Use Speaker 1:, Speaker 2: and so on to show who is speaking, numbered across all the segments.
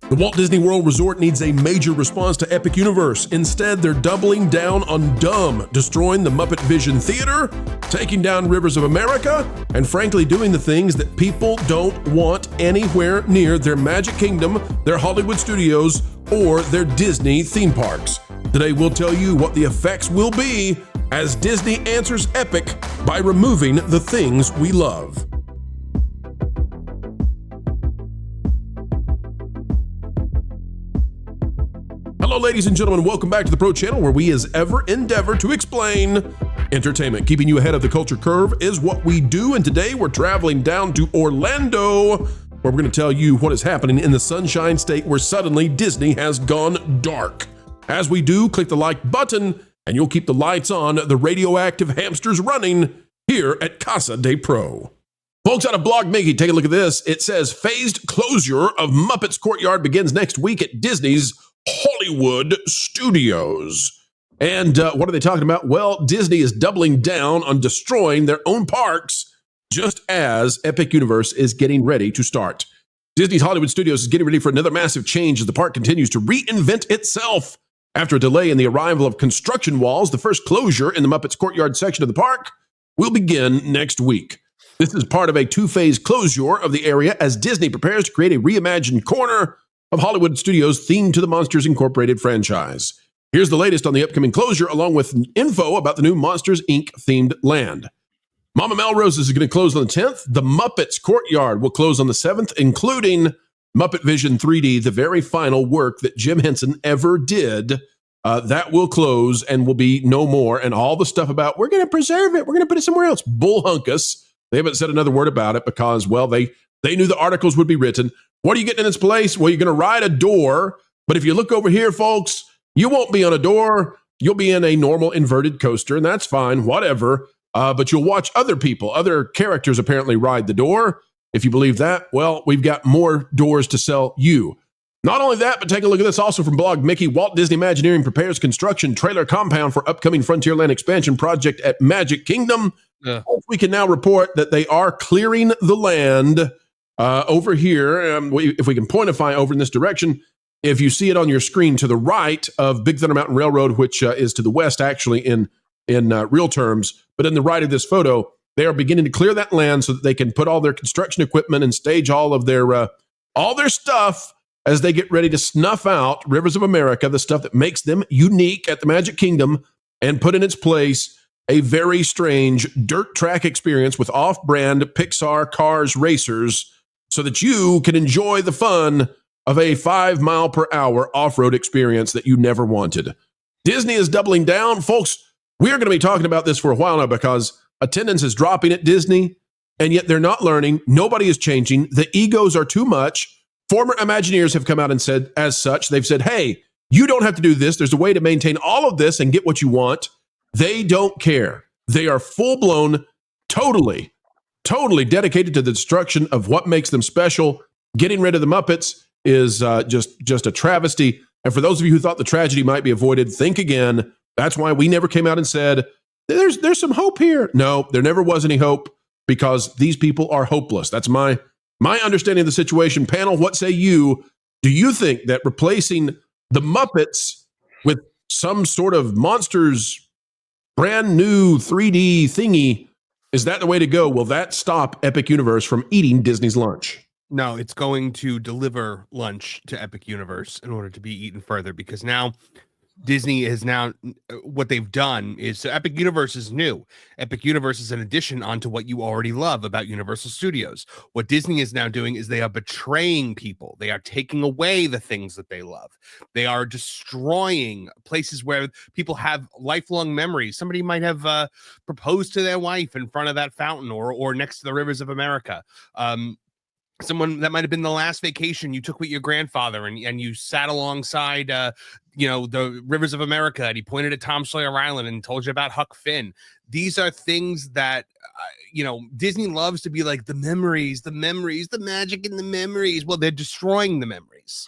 Speaker 1: The Walt Disney World Resort needs a major response to Epic Universe. Instead, they're doubling down on dumb, destroying the Muppetvision Theater, taking down Rivers of America, and frankly doing the things that people don't want anywhere near their Magic Kingdom, their Hollywood studios, or their Disney theme parks. Today, we'll tell you what the effects will be as Disney answers Epic by removing the things we love. Hello, ladies and gentlemen. Welcome back to the Pro Channel, where we as ever endeavor to explain entertainment. Keeping you ahead of the culture curve is what we do, and today we're traveling down to Orlando, where we're going to tell you what is happening in the Sunshine State, where suddenly Disney has gone dark. As we do, click the like button, and you'll keep the lights on, the radioactive hamsters running here at Casa de Pro. Folks out of Blog Mickey, take a look at this. It says, phased closure of Muppets Courtyard begins next week at Disney's Hollywood Studios. And what are they talking about? Well, Disney is doubling down on destroying their own parks just as Epic Universe is getting ready to start. Disney's Hollywood Studios is getting ready for another massive change as the park continues to reinvent itself. After a delay in the arrival of construction walls, the first closure in the Muppets Courtyard section of the park will begin next week. This is part of a two-phase closure of the area as Disney prepares to create a reimagined corner of Hollywood Studios themed to the Monsters Incorporated franchise. Here's the latest on the upcoming closure, along with info about the new Monsters Inc. themed land. Mama Melrose's is going to close on the 10th. The Muppets Courtyard will close on the 7th, including Muppetvision 3D, the very final work that Jim Henson ever did. That will close and will be no more. And all the stuff about, we're going to preserve it, we're going to put it somewhere else. Bull hunkus. They haven't said another word about it because, well, they knew the articles would be written. What are you getting in this place? Well, you're going to ride a door. But if you look over here, folks, you won't be on a door. You'll be in a normal inverted coaster, and that's fine, whatever. But you'll watch other people, other characters apparently ride the door. If you believe that, well, we've got more doors to sell you. Not only that, but take a look at this also from Blog Mickey. Walt Disney Imagineering prepares construction trailer compound for upcoming Frontierland expansion project at Magic Kingdom. Yeah. We can now report that they are clearing the land over here. If we can pointify over in this direction, if you see it on your screen to the right of Big Thunder Mountain Railroad, which is to the west actually in real terms, but in the right of this photo, they are beginning to clear that land so that they can put all their construction equipment and stage all their stuff as they get ready to snuff out Rivers of America, the stuff that makes them unique at the Magic Kingdom, and put in its place a very strange dirt track experience with off-brand Pixar Cars racers so that you can enjoy the fun of a 5-mile-per-hour off-road experience that you never wanted. Disney is doubling down. Folks, we're going to be talking about this for a while now because attendance is dropping at Disney, and yet they're not learning. Nobody is changing. The egos are too much. Former Imagineers have come out and said as such. They've said, hey, you don't have to do this. There's a way to maintain all of this and get what you want. They don't care. They are full-blown, totally dedicated to the destruction of what makes them special. Getting rid of the Muppets is just a travesty. And for those of you who thought the tragedy might be avoided, think again. That's why we never came out and said, there's some hope here. No, there never was any hope because these people are hopeless. That's my understanding of the situation. Panel, what say you? Do you think that replacing the Muppets with some sort of Monsters brand new 3D thingy, is that the way to go? Will that stop Epic Universe from eating Disney's lunch?
Speaker 2: No, it's going to deliver lunch to Epic Universe in order to be eaten further, because now Disney is what they've done is, so Epic Universe is new. Epic Universe is an addition onto what you already love about Universal Studios. What Disney is now doing is they are betraying people. They are taking away the things that they love. They are destroying places where people have lifelong memories. Somebody might have proposed to their wife in front of that fountain or next to the Rivers of America. Someone that might have been the last vacation you took with your grandfather and you sat alongside, the Rivers of America, and he pointed at Tom Sawyer Island and told you about Huck Finn. These are things that, Disney loves to be like the memories, the magic in the memories. Well, they're destroying the memories.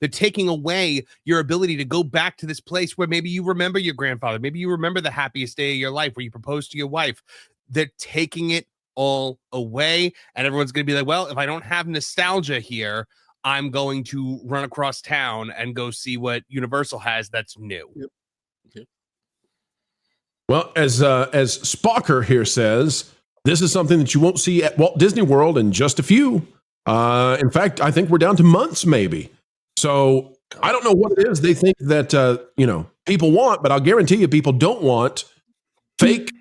Speaker 2: They're taking away your ability to go back to this place where maybe you remember your grandfather. Maybe you remember the happiest day of your life where you proposed to your wife. They're taking it all away, and everyone's going to be like, well, if I don't have nostalgia here, I'm going to run across town and go see what Universal has that's new.
Speaker 3: Yep.
Speaker 1: Well, as Spocker here says, this is something that you won't see at Walt Disney World in just a few. In fact, I think we're down to months, maybe. So I don't know what it is they think that people want, but I'll guarantee you, people don't want fake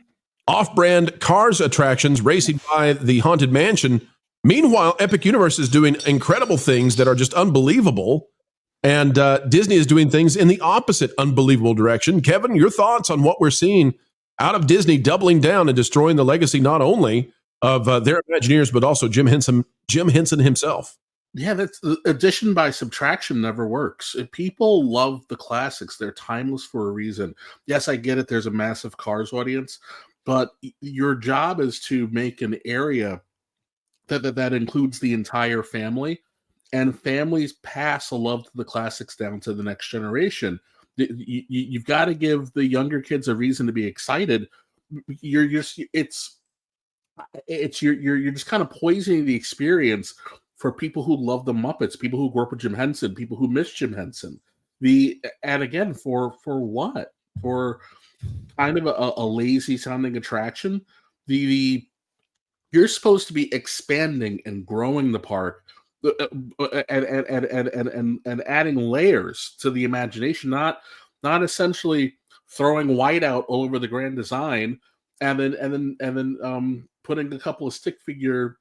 Speaker 1: off-brand Cars attractions racing by the Haunted Mansion. Meanwhile, Epic Universe is doing incredible things that are just unbelievable, and Disney is doing things in the opposite unbelievable direction. Kevin, your thoughts on what we're seeing out of Disney doubling down and destroying the legacy not only of their Imagineers, but also Jim Henson himself?
Speaker 3: Yeah, that's addition by subtraction never works. If people love the classics, they're timeless for a reason. Yes, I get it. There's a massive Cars audience, but your job is to make an area that includes the entire family, and families pass a love to the classics down to the next generation. You've got to give the younger kids a reason to be excited. You're just kind of poisoning the experience for people who love the Muppets, people who grew up with Jim Henson, people who miss Jim Henson. And again, for what? For kind of a lazy sounding attraction. You're supposed to be expanding and growing the park and adding layers to the imagination, not essentially throwing white out all over the grand design and then putting a couple of stick figures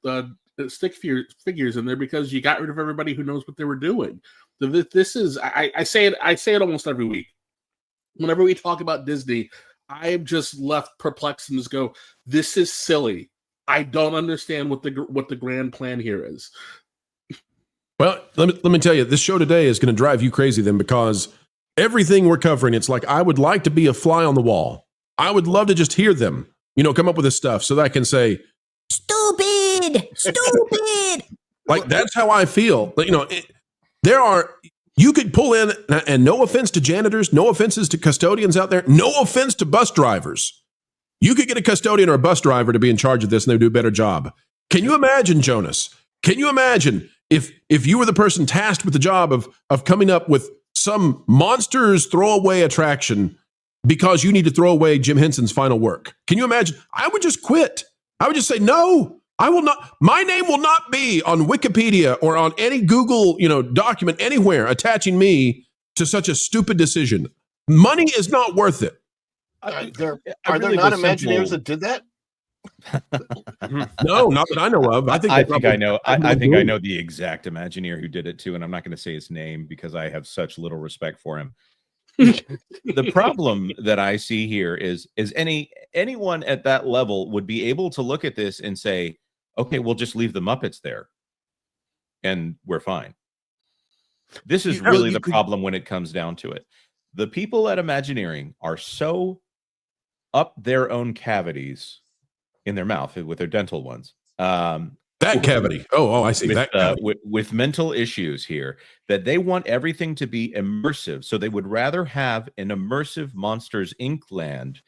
Speaker 3: in there because you got rid of everybody who knows what they were doing. This is I say it almost every week. Whenever we talk about Disney, I'm just left perplexed and just go, this is silly. I don't understand what the grand plan here is.
Speaker 1: Well, let me tell you, this show today is going to drive you crazy then, because everything we're covering, it's like I would like to be a fly on the wall. I would love to just hear them, come up with this stuff so that I can say, stupid. Like, that's how I feel. You could pull in, and no offense to janitors, no offenses to custodians out there, no offense to bus drivers. You could get a custodian or a bus driver to be in charge of this and they would do a better job. Can you imagine, Jonas? Can you imagine if you were the person tasked with the job of coming up with some monsters throwaway attraction because you need to throw away Jim Henson's final work? Can you imagine? I would just quit. I would just say, no, I will not. My name will not be on Wikipedia or on any Google, document anywhere attaching me to such a stupid decision. Money is not worth it.
Speaker 4: Are there not Imagineers that did that?
Speaker 1: No, not that I know of. I think
Speaker 5: I know. I think I know the exact Imagineer who did it too, and I'm not going to say his name because I have such little respect for him. The problem that I see here is anyone at that level would be able to look at this and say, okay, we'll just leave the Muppets there, and we're fine. This is really the problem when it comes down to it. The people at Imagineering are so up their own cavities in their mouth with their dental ones.
Speaker 1: That cavity. Oh, I see.
Speaker 5: With mental issues here, that they want everything to be immersive. So they would rather have an immersive Monsters Inc. land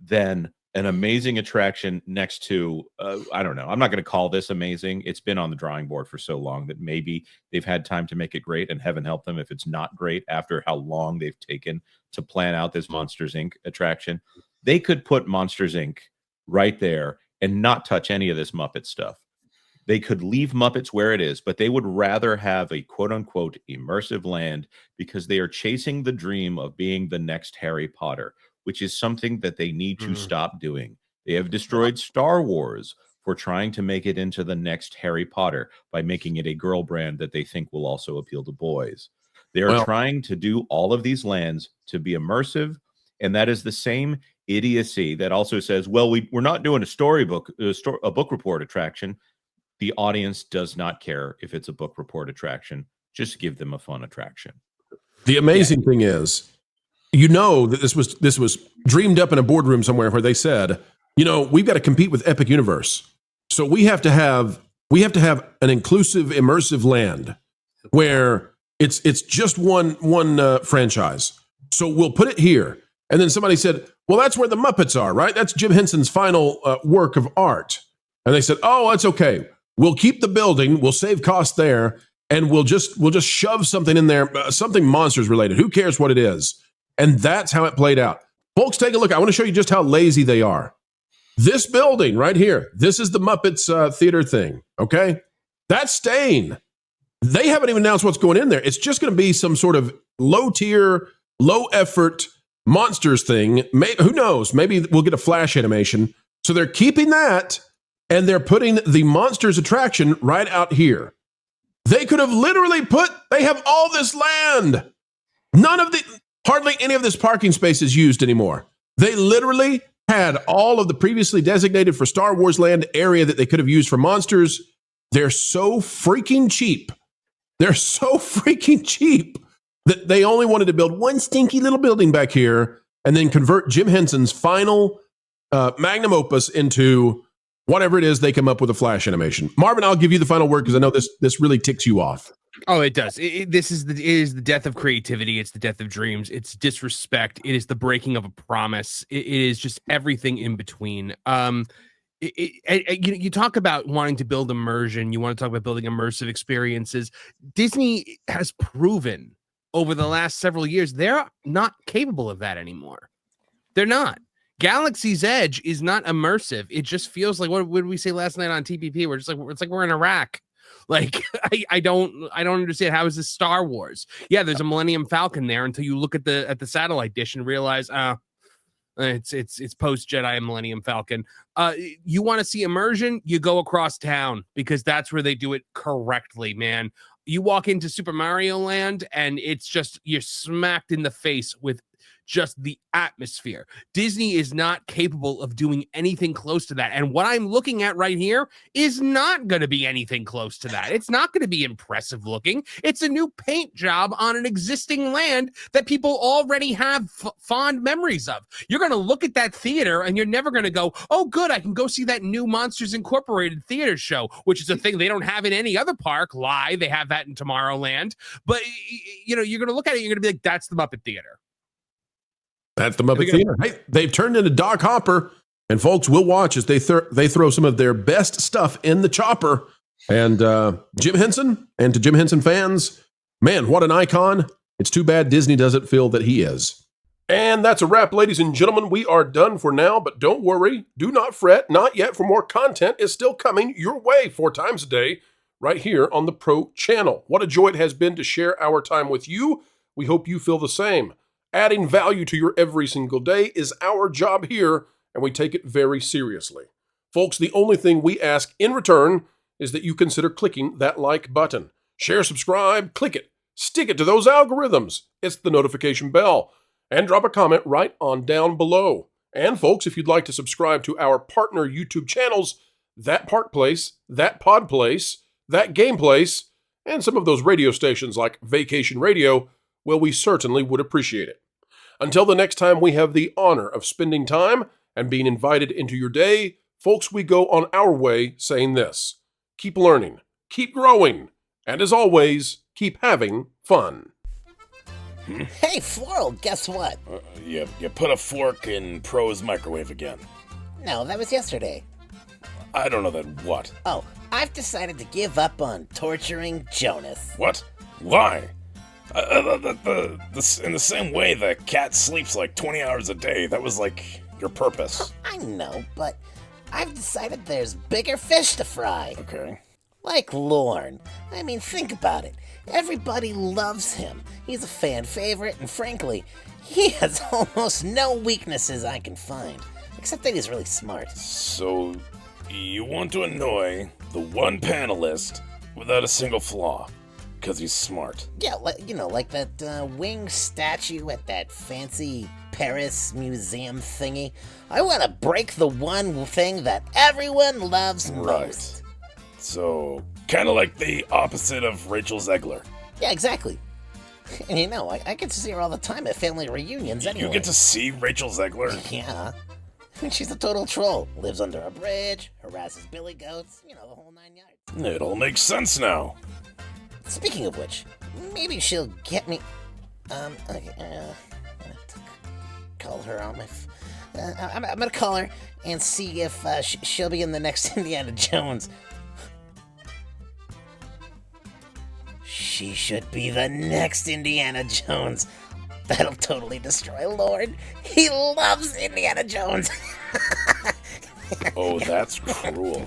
Speaker 5: than an amazing attraction next to, I don't know. I'm not going to call this amazing. It's been on the drawing board for so long that maybe they've had time to make it great, and heaven help them if it's not great after how long they've taken to plan out this Monsters Inc. attraction. They could put Monsters Inc. right there and not touch any of this Muppet stuff. They could leave Muppets where it is, but they would rather have a quote-unquote immersive land because they are chasing the dream of being the next Harry Potter, which is something that they need to stop doing. They have destroyed Star Wars for trying to make it into the next Harry Potter by making it a girl brand that they think will also appeal to boys. They are trying to do all of these lands to be immersive, and that is the same idiocy that also says, well, we're not doing a book report attraction. The audience does not care if it's a book report attraction. Just give them a fun attraction.
Speaker 1: The amazing thing is, that this was dreamed up in a boardroom somewhere where they said, we've got to compete with Epic Universe. So we have to have an inclusive, immersive land where it's just one franchise. So we'll put it here. And then somebody said, well, that's where the Muppets are, right? That's Jim Henson's final work of art. And they said, oh, that's okay. We'll keep the building. We'll save costs there. and we'll just shove something in there, something monsters related. Who cares what it is? And that's how it played out. Folks, take a look. I want to show you just how lazy they are. This building right here, this is the Muppets theater thing, okay? That's staying. They haven't even announced what's going in there. It's just going to be some sort of low-tier, low-effort monsters thing. Who knows? Maybe we'll get a flash animation. So they're keeping that, and they're putting the monsters attraction right out here. They could have literally they have all this land. Hardly any of this parking space is used anymore. They literally had all of the previously designated for Star Wars land area that they could have used for monsters. They're so freaking cheap. They're so freaking cheap that they only wanted to build one stinky little building back here and then convert Jim Henson's final magnum opus into whatever it is they come up with a flash animation. Marvin, I'll give you the final word because I know this really ticks you off.
Speaker 2: Oh, it does. It is the death of creativity. It's the death of dreams. It's disrespect. It is the breaking of a promise. It is just everything in between. You talk about wanting to build immersion. You want to talk about building immersive experiences. Disney has proven over the last several years they're not capable of that anymore. They're not. Galaxy's Edge is not immersive. It just feels like, what did we say last night on TPP? We're just like, it's like we're in Iraq. Like, I don't understand. How is this Star Wars? Yeah, there's a Millennium Falcon there until you look at the satellite dish and realize, it's post Jedi and Millennium Falcon. You want to see immersion? You go across town because that's where they do it correctly, man. You walk into Super Mario Land and it's just, you're smacked in the face with just the atmosphere. Disney is not capable of doing anything close to that. And what I'm looking at right here is not going to be anything close to that. It's not going to be impressive looking. It's a new paint job on an existing land that people already have fond memories of. You're going to look at that theater and you're never going to go, oh, good, I can go see that new Monsters Incorporated theater show, which is a thing they don't have in any other park. Lie, they have that in Tomorrowland. But, you're going to look at it, you're going to be like, that's the Muppet Theater.
Speaker 1: That's the Muppet Theater. Hey, they've turned into Doc Hopper, and folks, we'll watch as they throw some of their best stuff in the chopper. And Jim Henson, and to Jim Henson fans, man, what an icon. It's too bad Disney doesn't feel that he is. And that's a wrap, ladies and gentlemen. We are done for now, but don't worry. Do not fret. Not yet, for more content is still coming your way 4 times a day right here on the Pro Channel. What a joy it has been to share our time with you. We hope you feel the same. Adding value to your every single day is our job here, and we take it very seriously. Folks, the only thing we ask in return is that you consider clicking that like button. Share, subscribe, click it, stick it to those algorithms. It's the notification bell. And drop a comment right on down below. And folks, if you'd like to subscribe to our partner YouTube channels, That Park Place, That Pod Place, That Game Place, and some of those radio stations like Vacation Radio, well, we certainly would appreciate it. Until the next time we have the honor of spending time and being invited into your day, folks, we go on our way saying this: keep learning, keep growing, and as always, keep having fun.
Speaker 6: Hey, Floral, guess what?
Speaker 7: You put a fork in Pro's microwave again.
Speaker 6: No, that was yesterday.
Speaker 7: I don't know that what.
Speaker 6: Oh, I've decided to give up on torturing Jonas.
Speaker 7: What? Why? In the same way the cat sleeps like 20 hours a day, that was like your purpose.
Speaker 6: I know, but I've decided there's bigger fish to fry.
Speaker 7: Okay.
Speaker 6: Like Lorne. I mean, think about it. Everybody loves him. He's a fan favorite, and frankly, he has almost no weaknesses I can find. Except that he's really smart.
Speaker 7: So, you want to annoy the one panelist without a single flaw, because he's smart.
Speaker 6: Yeah, like that winged statue at that fancy Paris museum thingy. I want to break the one thing that everyone loves most.
Speaker 7: Right. So, kind of like the opposite of Rachel Zegler.
Speaker 6: Yeah, exactly. And I get to see her all the time at family reunions anyway.
Speaker 7: You get to see Rachel Zegler?
Speaker 6: Yeah. I mean, she's a total troll. Lives under a bridge, harasses billy goats, the whole 9 yards.
Speaker 7: It all makes sense now.
Speaker 6: Speaking of which, maybe she'll get me... I'm gonna call her on my... I'm gonna call her and see if she'll be in the next Indiana Jones. She should be the next Indiana Jones. That'll totally destroy Lord. He loves Indiana Jones.
Speaker 7: Oh, that's cruel.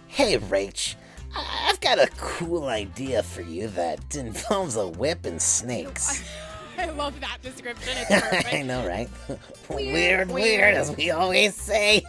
Speaker 6: Hey, Rach. I've got a cool idea for you that involves a whip and snakes.
Speaker 8: I love that description. It's perfect.
Speaker 6: I know, right? Weird, as we always say.